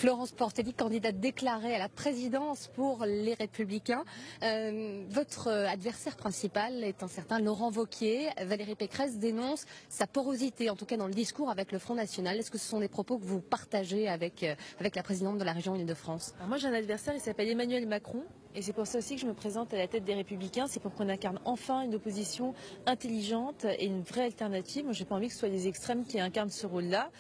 Florence Portelli, candidate déclarée à la présidence pour les Républicains. Votre adversaire principal est un certain Laurent Wauquiez. Valérie Pécresse dénonce sa porosité, en tout cas dans le discours avec le Front National. Est-ce que ce sont des propos que vous partagez avec la présidente de la région Île-de-France? Moi j'ai un adversaire, il s'appelle Emmanuel Macron. Et c'est pour ça aussi que je me présente à la tête des Républicains. C'est pour qu'on incarne enfin une opposition intelligente et une vraie alternative. Moi, j'ai pas envie que ce soit les extrêmes qui incarnent ce rôle-là.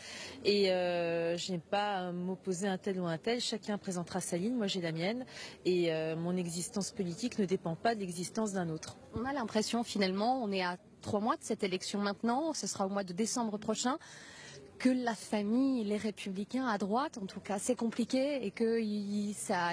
Et je n'ai pas à m'opposer à un tel ou un tel. Chacun présentera sa ligne. Moi, j'ai la mienne. Et mon existence politique ne dépend pas de l'existence d'un autre. On a l'impression, finalement, on est à 3 mois de cette élection maintenant. Ce sera au mois de décembre prochain, que la famille, les Républicains à droite, en tout cas, c'est compliqué et que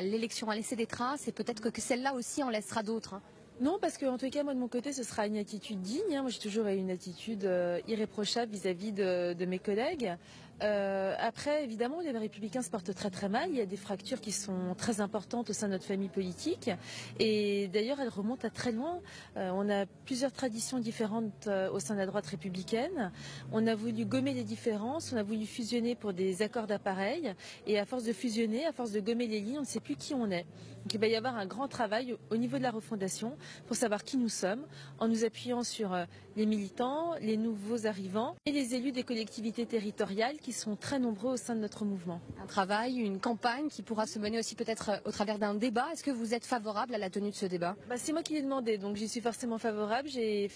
l'élection a laissé des traces et peut-être que celle-là aussi en laissera d'autres. Non, parce qu'en tout cas, moi de mon côté, ce sera une attitude digne. Moi, j'ai toujours eu une attitude irréprochable vis-à-vis de mes collègues. Après, évidemment, les Républicains se portent très très mal. Il y a des fractures qui sont très importantes au sein de notre famille politique. Et d'ailleurs, elles remontent à très loin. On a plusieurs traditions différentes au sein de la droite républicaine. On a voulu gommer les différences, on a voulu fusionner pour des accords d'appareil. Et à force de fusionner, à force de gommer les lignes, on ne sait plus qui on est. Donc il va y avoir un grand travail au niveau de la refondation pour savoir qui nous sommes, en nous appuyant sur les militants, les nouveaux arrivants et les élus des collectivités territoriales qui sont très nombreux au sein de notre mouvement. Un travail, une campagne qui pourra se mener aussi peut-être au travers d'un débat. Est-ce que vous êtes favorable à la tenue de ce débat? C'est moi qui l'ai demandé, donc j'y suis forcément favorable. Dès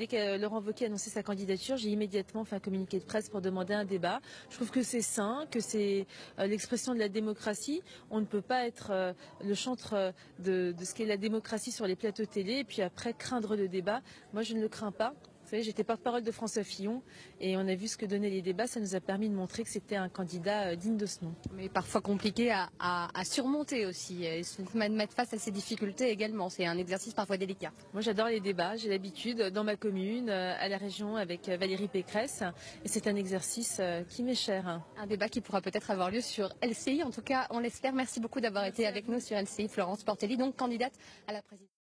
que Laurent Wauquiez a annoncé sa candidature, j'ai immédiatement fait un communiqué de presse pour demander un débat. Je trouve que c'est sain, que c'est l'expression de la démocratie. On ne peut pas être le chantre de ce qu'est la démocratie sur les plateaux télé et puis après craindre le débat. Moi, je ne le crains pas. Vous savez, j'étais porte-parole de François Fillon et on a vu ce que donnaient les débats. Ça nous a permis de montrer que c'était un candidat digne de ce nom. Mais parfois compliqué à surmonter aussi, et se mettre face à ces difficultés également. C'est un exercice parfois délicat. Moi, j'adore les débats. J'ai l'habitude dans ma commune, à la région, avec Valérie Pécresse. Et c'est un exercice qui m'est cher. Un débat qui pourra peut-être avoir lieu sur LCI. En tout cas, on l'espère. Merci beaucoup d'avoir été avec nous sur LCI. Florence Portelli, donc candidate à la présidence.